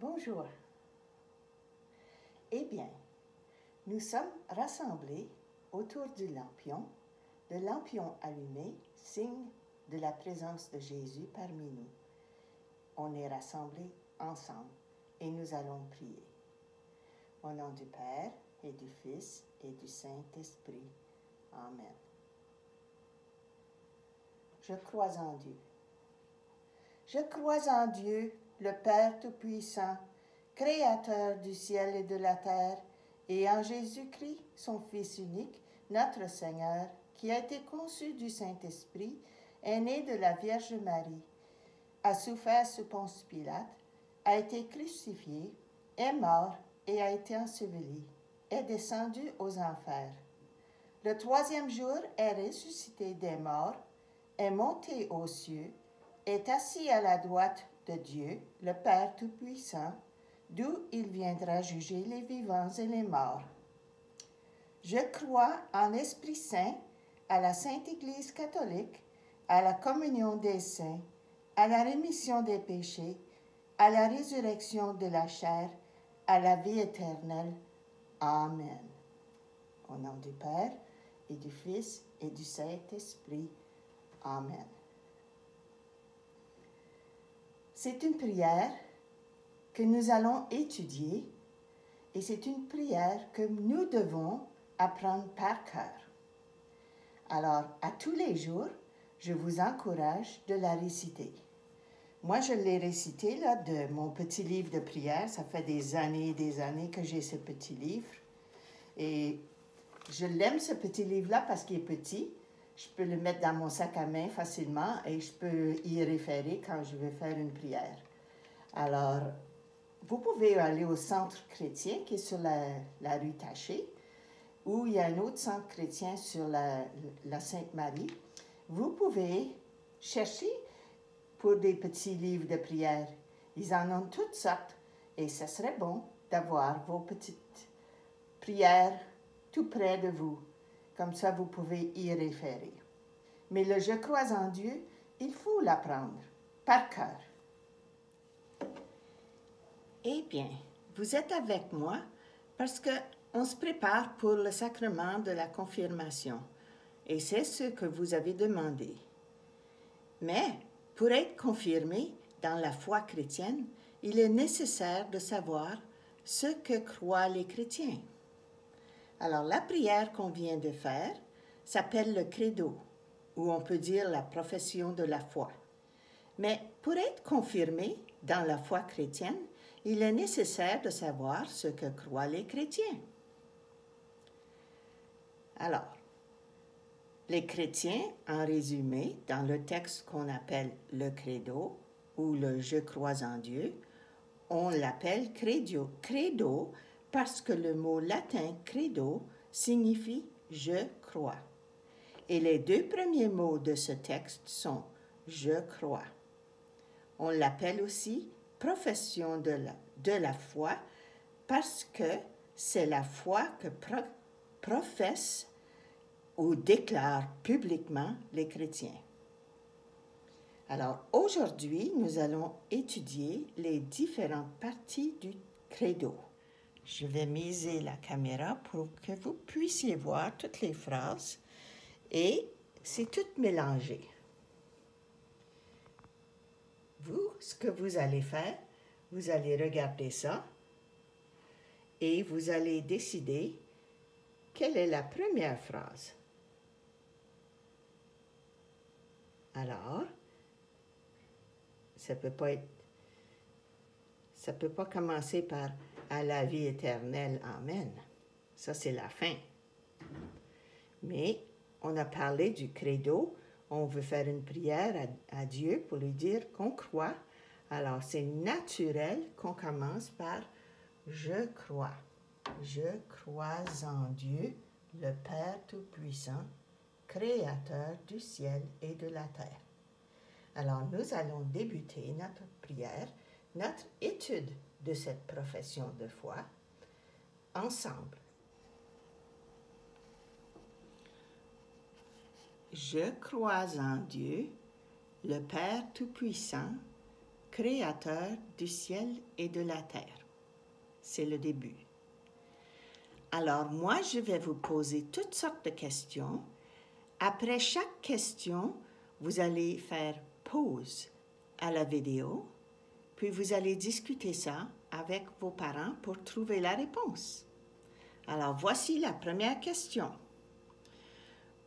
Bonjour. Eh bien, nous sommes rassemblés autour du lampion allumé, signe de la présence de Jésus parmi nous. On est rassemblés ensemble et nous allons prier. Au nom du Père et du Fils et du Saint-Esprit. Amen. Je crois en Dieu. Je crois en Dieu, le Père Tout-Puissant, Créateur du ciel et de la terre, et en Jésus-Christ, son Fils unique, notre Seigneur, qui a été conçu du Saint-Esprit, est né de la Vierge Marie, a souffert sous Ponce Pilate, a été crucifié, est mort et a été enseveli, est descendu aux enfers. Le troisième jour est ressuscité des morts, est monté aux cieux, est assis à la droite de Dieu, le Père Tout-Puissant, d'où il viendra juger les vivants et les morts. Je crois en l'Esprit Saint, à la Sainte Église catholique, à la communion des saints, à la rémission des péchés, à la résurrection de la chair, à la vie éternelle. Amen. Au nom du Père, et du Fils, et du Saint-Esprit. Amen. C'est une prière que nous allons étudier et c'est une prière que nous devons apprendre par cœur. Alors, à tous les jours, je vous encourage de la réciter. Moi, je l'ai récité là, de mon petit livre de prière. Ça fait des années que j'ai ce petit livre. Et je l'aime, ce petit livre-là, parce qu'il est petit. Je peux le mettre dans mon sac à main facilement et je peux y référer quand je vais faire une prière. Alors, vous pouvez aller au centre chrétien qui est sur la rue Taché, ou il y a un autre centre chrétien sur la Sainte-Marie. Vous pouvez chercher pour des petits livres de prière. Ils en ont toutes sortes et ce serait bon d'avoir vos petites prières tout près de vous. Comme ça, vous pouvez y référer. Mais le « Je crois en Dieu », il faut l'apprendre par cœur. Eh bien, vous êtes avec moi parce qu'on se prépare pour le sacrement de la confirmation. Et c'est ce que vous avez demandé. Mais pour être confirmé dans la foi chrétienne, il est nécessaire de savoir ce que croient les chrétiens. Alors, la prière qu'on vient de faire s'appelle le credo, ou on peut dire la profession de la foi. Mais pour être confirmé dans la foi chrétienne, il est nécessaire de savoir ce que croient les chrétiens. Alors, les chrétiens, en résumé, dans le texte qu'on appelle le credo, ou le « Je crois en Dieu », on l'appelle credo. Credo parce que le mot latin credo signifie « je crois ». Et les deux premiers mots de ce texte sont « je crois ». On l'appelle aussi profession de la foi parce que c'est la foi que professent ou déclarent publiquement les chrétiens. Alors aujourd'hui, nous allons étudier les différentes parties du credo. Je vais miser la caméra pour que vous puissiez voir toutes les phrases et c'est tout mélangé. Vous, ce que vous allez faire, vous allez regarder ça et vous allez décider quelle est la première phrase. Alors, ça peut pas commencer par « à la vie éternelle, Amen ». Ça, c'est la fin. Mais on a parlé du credo. On veut faire une prière à Dieu pour lui dire qu'on croit. Alors, c'est naturel qu'on commence par « Je crois ». Je crois en Dieu, le Père Tout-Puissant, Créateur du ciel et de la terre. Alors, nous allons débuter notre prière, notre étude de cette profession de foi, ensemble. Je crois en Dieu, le Père Tout-Puissant, créateur du ciel et de la terre. C'est le début. Alors, moi, je vais vous poser toutes sortes de questions. Après chaque question, vous allez faire pause à la vidéo, puis vous allez discuter ça avec vos parents pour trouver la réponse. Alors, voici la première question.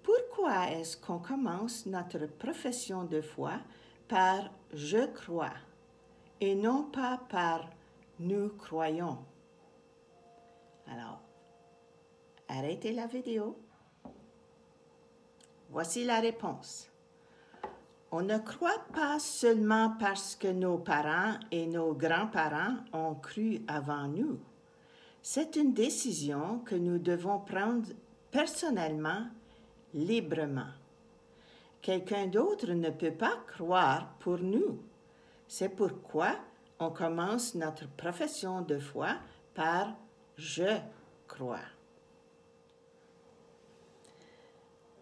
Pourquoi est-ce qu'on commence notre profession de foi par « je crois » et non pas par « nous croyons » ? Alors, arrêtez la vidéo. Voici la réponse. On ne croit pas seulement parce que nos parents et nos grands-parents ont cru avant nous. C'est une décision que nous devons prendre personnellement, librement. Quelqu'un d'autre ne peut pas croire pour nous. C'est pourquoi on commence notre profession de foi par « je crois ».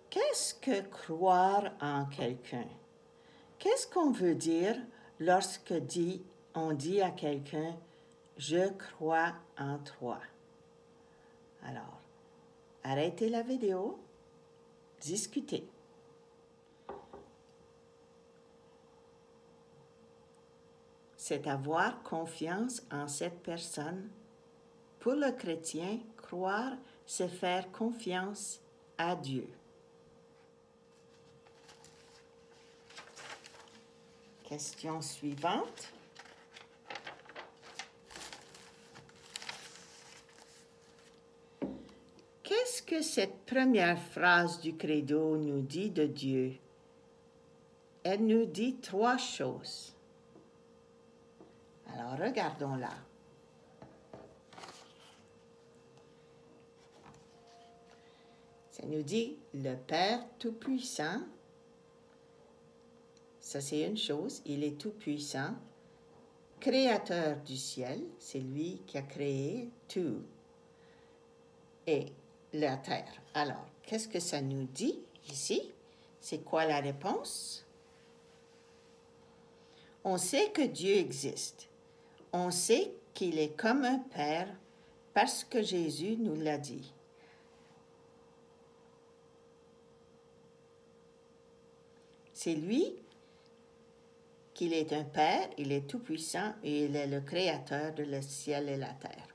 Qu'est-ce que croire en quelqu'un? Qu'est-ce qu'on veut dire lorsque on dit à quelqu'un « je crois en toi ». Alors, arrêtez la vidéo, discutez. C'est avoir confiance en cette personne. Pour le chrétien, croire, c'est faire confiance à Dieu. Question suivante. Qu'est-ce que cette première phrase du credo nous dit de Dieu? Elle nous dit 3 choses. Alors, regardons-la. Ça nous dit le Père Tout-Puissant. Ça, c'est une chose. Il est tout-puissant. Créateur du ciel, c'est lui qui a créé tout. Et la terre. Alors, qu'est-ce que ça nous dit ici? C'est quoi la réponse? On sait que Dieu existe. On sait qu'il est comme un Père parce que Jésus nous l'a dit. C'est lui qu'il est un Père, il est tout-puissant et il est le Créateur de le ciel et la terre.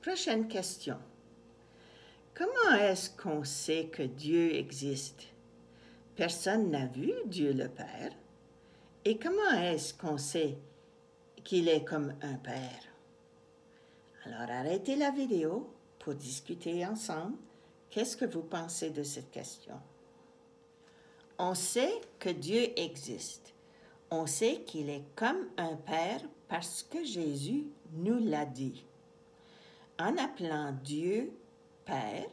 Prochaine question. Comment est-ce qu'on sait que Dieu existe? Personne n'a vu Dieu le Père. Et comment est-ce qu'on sait qu'il est comme un Père? Alors, arrêtez la vidéo pour discuter ensemble. Qu'est-ce que vous pensez de cette question? On sait que Dieu existe. On sait qu'il est comme un Père parce que Jésus nous l'a dit. En appelant Dieu Père,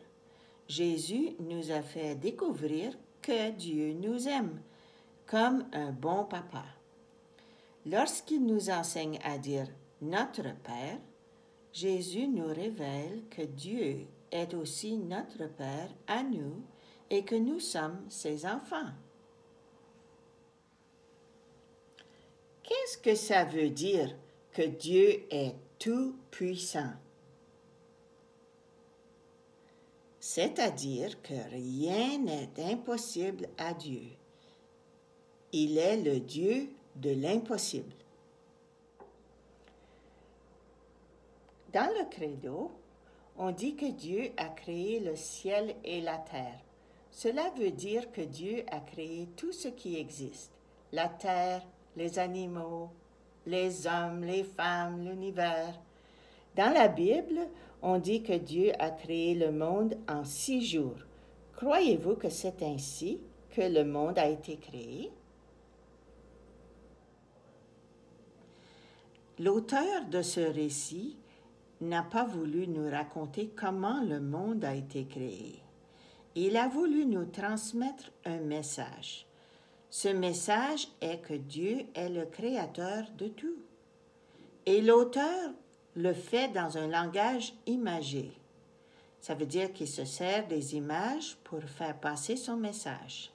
Jésus nous a fait découvrir que Dieu nous aime comme un bon papa. Lorsqu'il nous enseigne à dire « notre Père », Jésus nous révèle que Dieu est aussi notre Père à nous et que nous sommes ses enfants. Qu'est-ce que ça veut dire que Dieu est tout-puissant? C'est-à-dire que rien n'est impossible à Dieu. Il est le Dieu de l'impossible. Dans le credo, on dit que Dieu a créé le ciel et la terre. Cela veut dire que Dieu a créé tout ce qui existe, la terre, les animaux, les hommes, les femmes, l'univers. Dans la Bible, on dit que Dieu a créé le monde en 6 jours. Croyez-vous que c'est ainsi que le monde a été créé? L'auteur de ce récit n'a pas voulu nous raconter comment le monde a été créé. Il a voulu nous transmettre un message. Ce message est que Dieu est le créateur de tout. Et l'auteur le fait dans un langage imagé. Ça veut dire qu'il se sert des images pour faire passer son message.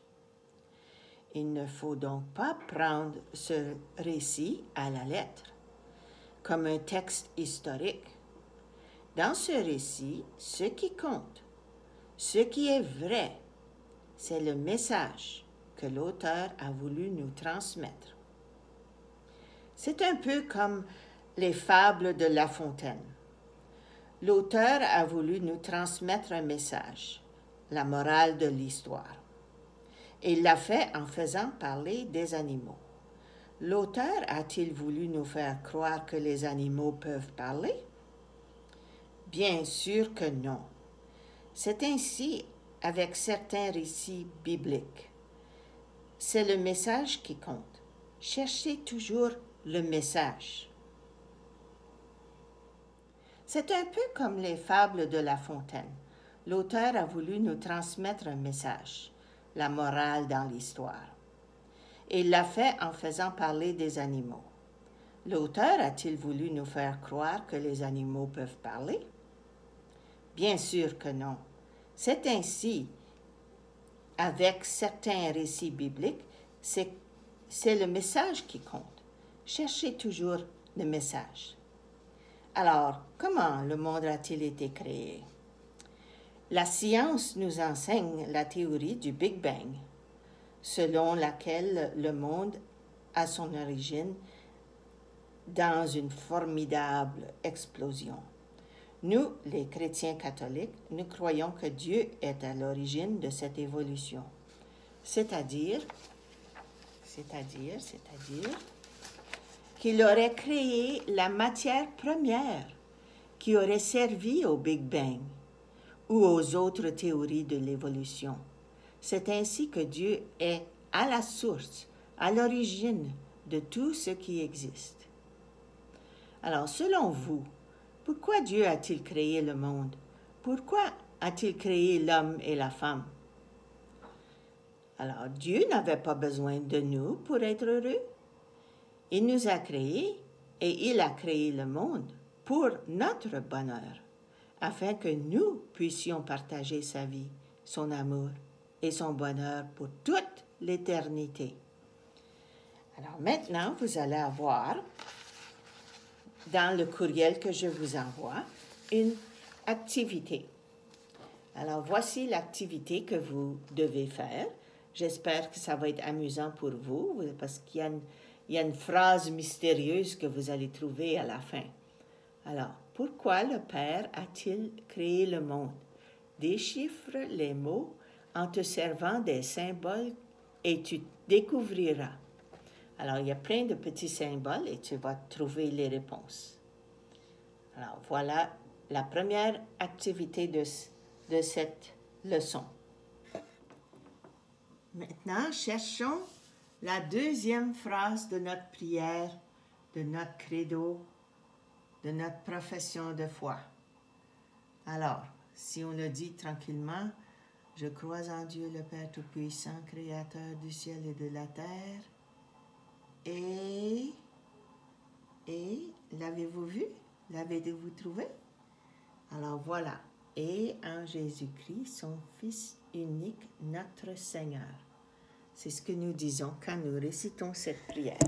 Il ne faut donc pas prendre ce récit à la lettre, comme un texte historique. Dans ce récit, ce qui compte, ce qui est vrai, c'est le message que l'auteur a voulu nous transmettre. C'est un peu comme les fables de La Fontaine. L'auteur a voulu nous transmettre un message, la morale de l'histoire. Et il l'a fait en faisant parler des animaux. L'auteur a-t-il voulu nous faire croire que les animaux peuvent parler? Bien sûr que non. C'est ainsi avec certains récits bibliques. C'est le message qui compte. Cherchez toujours le message. C'est un peu comme les fables de La Fontaine. L'auteur a voulu nous transmettre un message, la morale dans l'histoire. Et il l'a fait en faisant parler des animaux. L'auteur a-t-il voulu nous faire croire que les animaux peuvent parler? Bien sûr que non. C'est ainsi, avec certains récits bibliques, c'est le message qui compte. Cherchez toujours le message. Alors, comment le monde a-t-il été créé? La science nous enseigne la théorie du Big Bang, selon laquelle le monde a son origine dans une formidable explosion. Nous, les chrétiens catholiques, nous croyons que Dieu est à l'origine de cette évolution. C'est-à-dire qu'il aurait créé la matière première qui aurait servi au Big Bang ou aux autres théories de l'évolution. C'est ainsi que Dieu est à la source, à l'origine de tout ce qui existe. Alors, selon vous, pourquoi Dieu a-t-il créé le monde? Pourquoi a-t-il créé l'homme et la femme? Alors, Dieu n'avait pas besoin de nous pour être heureux. Il nous a créés et il a créé le monde pour notre bonheur, afin que nous puissions partager sa vie, son amour et son bonheur pour toute l'éternité. Alors maintenant, vous allez avoir, dans le courriel que je vous envoie, une activité. Alors voici l'activité que vous devez faire. J'espère que ça va être amusant pour vous, parce qu'il y a une phrase mystérieuse que vous allez trouver à la fin. Alors, pourquoi le Père a-t-il créé le monde? Déchiffre les mots en te servant des symboles et tu découvriras. Alors, il y a plein de petits symboles et tu vas trouver les réponses. Alors, voilà la première activité de cette leçon. Maintenant, cherchons la deuxième phrase de notre prière, de notre credo, de notre profession de foi. Alors, si on le dit tranquillement, « Je crois en Dieu le Père Tout-Puissant, Créateur du ciel et de la terre. » Et l'avez-vous vu? L'avez-vous trouvé? Alors voilà. Et en Jésus-Christ, son Fils unique, notre Seigneur. C'est ce que nous disons quand nous récitons cette prière.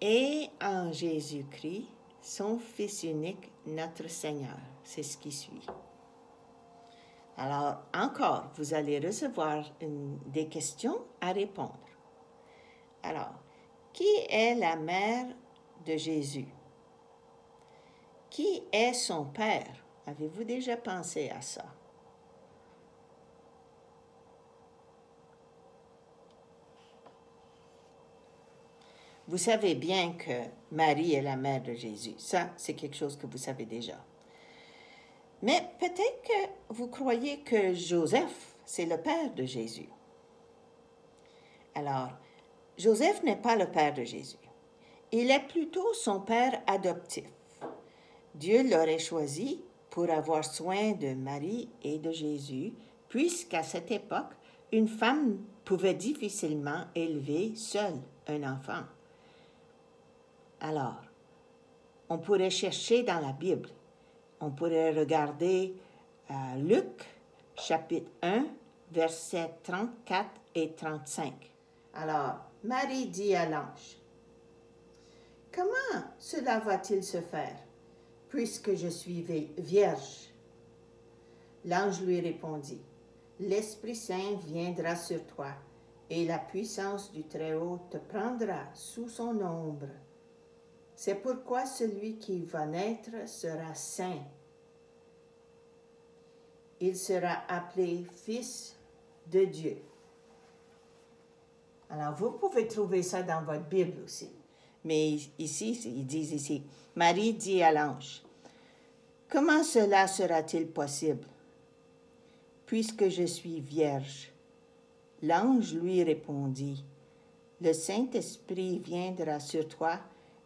Et en Jésus-Christ, son Fils unique, notre Seigneur. C'est ce qui suit. Alors, encore, vous allez recevoir des questions à répondre. Alors, qui est la mère de Jésus? Qui est son père? Avez-vous déjà pensé à ça? Vous savez bien que Marie est la mère de Jésus. Ça, c'est quelque chose que vous savez déjà. Mais peut-être que vous croyez que Joseph, c'est le père de Jésus. Alors, Joseph n'est pas le père de Jésus. Il est plutôt son père adoptif. Dieu l'aurait choisi pour avoir soin de Marie et de Jésus, puisqu'à cette époque, une femme pouvait difficilement élever seule un enfant. Alors, on pourrait chercher dans la Bible On pourrait regarder Luc, chapitre 1, versets 34 et 35. Alors, Marie dit à l'ange, « Comment cela va-t-il se faire, puisque je suis vierge? » L'ange lui répondit, « L'Esprit Saint viendra sur toi, et la puissance du Très-Haut te prendra sous son ombre. C'est pourquoi celui qui va naître sera saint. Il sera appelé Fils de Dieu. » Alors, vous pouvez trouver ça dans votre Bible aussi. Mais ici, ils disent ici, Marie dit à l'ange, « Comment cela sera-t-il possible, puisque je suis vierge? » L'ange lui répondit, « Le Saint-Esprit viendra sur toi,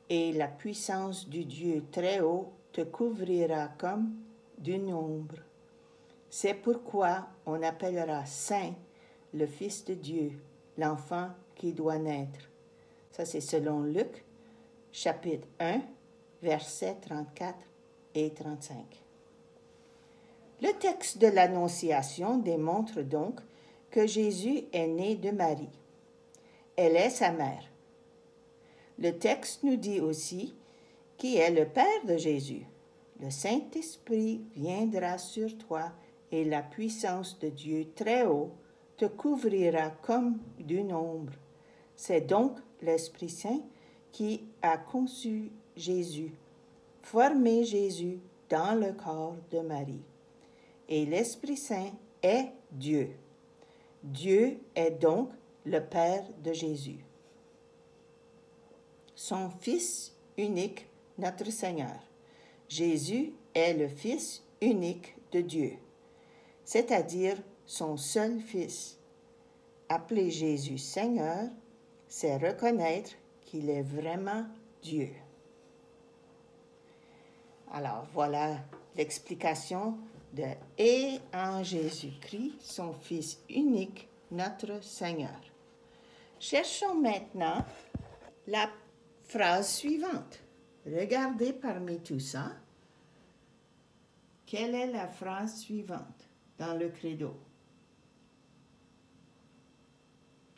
et la puissance du Dieu Très-Haut te couvrira comme d'une ombre. C'est pourquoi on appellera Saint le Fils de Dieu, l'enfant qui doit naître. » Ça, c'est selon Luc, chapitre 1, versets 34 et 35. Le texte de l'Annonciation démontre donc que Jésus est né de Marie. Elle est sa mère. Le texte nous dit aussi qui est le Père de Jésus. Le Saint-Esprit viendra sur toi et la puissance de Dieu Très-Haut te couvrira comme d'une ombre. C'est donc l'Esprit Saint qui a conçu Jésus, formé Jésus dans le corps de Marie. Et l'Esprit Saint est Dieu. Dieu est donc le Père de Jésus, son Fils unique, notre Seigneur. Jésus est le Fils unique de Dieu, c'est-à-dire son seul Fils. Appeler Jésus Seigneur, c'est reconnaître qu'il est vraiment Dieu. Alors, voilà l'explication de « Et en Jésus-Christ, son Fils unique, notre Seigneur ». Cherchons maintenant la phrase suivante. Regardez parmi tout ça, quelle est la phrase suivante dans le credo?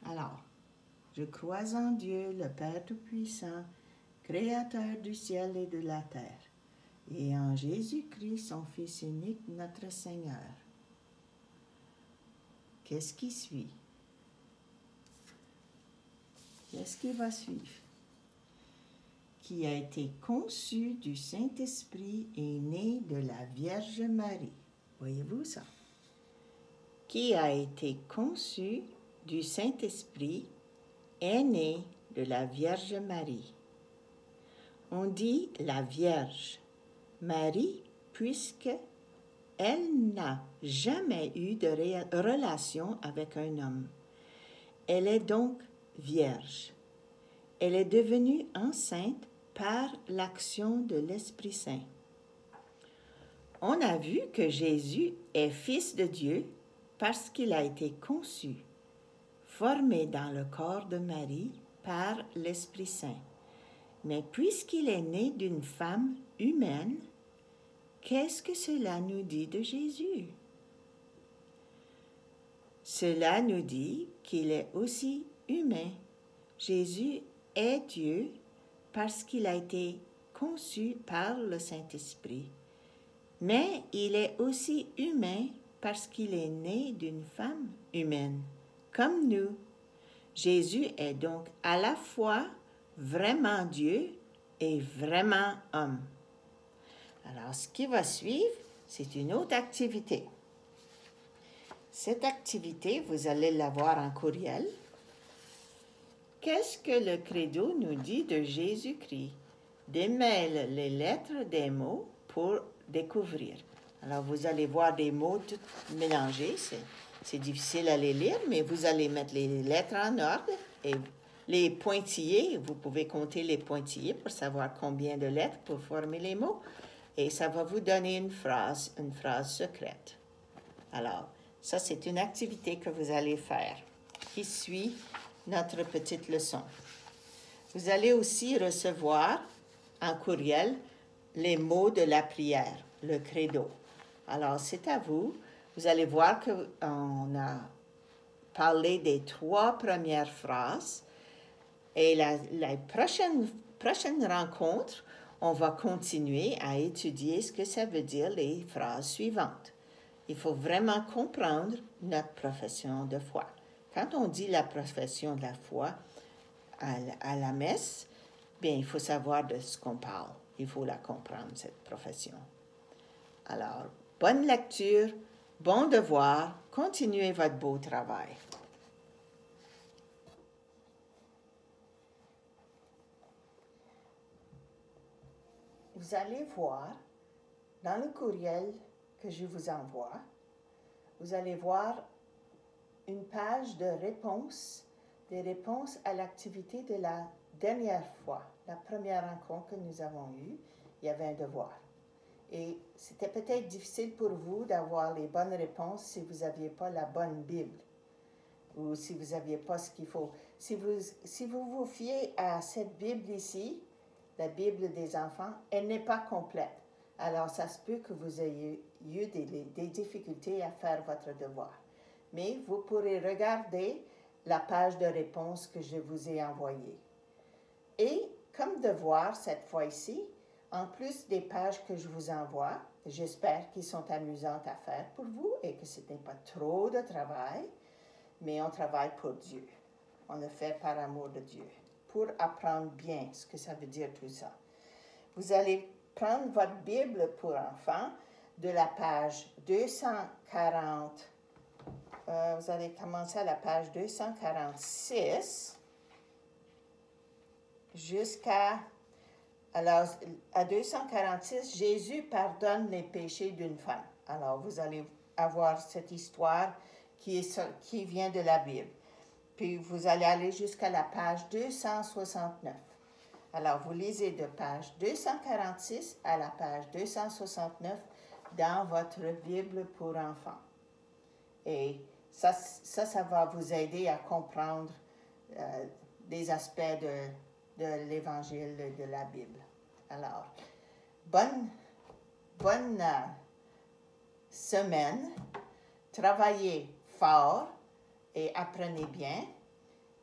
Alors, « Je crois en Dieu, le Père Tout-Puissant, Créateur du ciel et de la terre, et en Jésus-Christ, son Fils unique, notre Seigneur. » Qu'est-ce qui suit? Qu'est-ce qui va suivre? Qui a été conçu du Saint-Esprit et né de la Vierge Marie. Voyez-vous ça? Qui a été conçu du Saint-Esprit est né de la Vierge Marie. On dit la Vierge Marie puisque elle n'a jamais eu de relation avec un homme. Elle est donc vierge. Elle est devenue enceinte par l'action de l'Esprit Saint. On a vu que Jésus est Fils de Dieu parce qu'il a été conçu, formé dans le corps de Marie par l'Esprit Saint. Mais puisqu'il est né d'une femme humaine, qu'est-ce que cela nous dit de Jésus? Cela nous dit qu'il est aussi humain. Jésus est Dieu parce qu'il a été conçu par le Saint-Esprit. Mais il est aussi humain parce qu'il est né d'une femme humaine, comme nous. Jésus est donc à la fois vraiment Dieu et vraiment homme. Alors, ce qui va suivre, c'est une autre activité. Cette activité, vous allez la voir en courriel. Qu'est-ce que le credo nous dit de Jésus-Christ? Démêle les lettres des mots pour découvrir. Alors, vous allez voir des mots tout mélangés. C'est difficile à les lire, mais vous allez mettre les lettres en ordre et les pointillés. Vous pouvez compter les pointillés pour savoir combien de lettres pour former les mots. Et ça va vous donner une phrase secrète. Alors, ça, c'est une activité que vous allez faire qui suit notre petite leçon. Vous allez aussi recevoir en courriel les mots de la prière. le credo. Alors, c'est à vous. Vous allez voir qu'on a parlé des 3 premières phrases. Et la prochaine rencontre, on va continuer à étudier ce que ça veut dire les phrases suivantes. Il faut vraiment comprendre notre profession de foi. Quand on dit la profession de la foi à la messe, bien, il faut savoir de ce qu'on parle. Il faut la comprendre, cette profession. Alors, bonne lecture, bon devoir, continuez votre beau travail. Vous allez voir dans le courriel que je vous envoie, vous allez voir une page de réponses, des réponses à l'activité de la dernière fois, la première rencontre que nous avons eue, il y avait un devoir. Et c'était peut-être difficile pour vous d'avoir les bonnes réponses si vous n'aviez pas la bonne Bible ou si vous n'aviez pas ce qu'il faut. Si vous vous fiez à cette Bible ici, la Bible des enfants, elle n'est pas complète. Alors, ça se peut que vous ayez eu des difficultés à faire votre devoir. Mais vous pourrez regarder la page de réponse que je vous ai envoyée. Et comme devoir cette fois-ci, en plus des pages que je vous envoie, j'espère qu'ils sont amusantes à faire pour vous et que ce n'est pas trop de travail, mais on travaille pour Dieu. On le fait par amour de Dieu, pour apprendre bien ce que ça veut dire tout ça. Vous allez prendre votre Bible pour enfants de la page 240. Vous allez commencer à la page 246 jusqu'à... Alors, à 246, Jésus pardonne les péchés d'une femme. Alors, vous allez avoir cette histoire qui vient de la Bible. Puis, vous allez aller jusqu'à la page 269. Alors, vous lisez de page 246 à la page 269 dans votre Bible pour enfants. Et ça va vous aider à comprendre des aspects de l'Évangile de la Bible. Alors, bonne semaine, travaillez fort et apprenez bien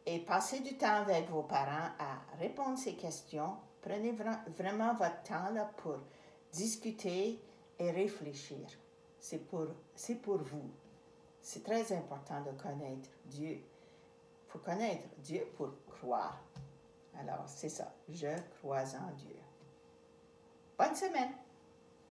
et passez du temps avec vos parents à répondre à ces questions. Prenez vraiment votre temps là pour discuter et réfléchir. C'est pour vous. C'est très important de connaître Dieu. Il faut connaître Dieu pour croire. Alors, c'est ça. Je crois en Dieu. Bonne semaine!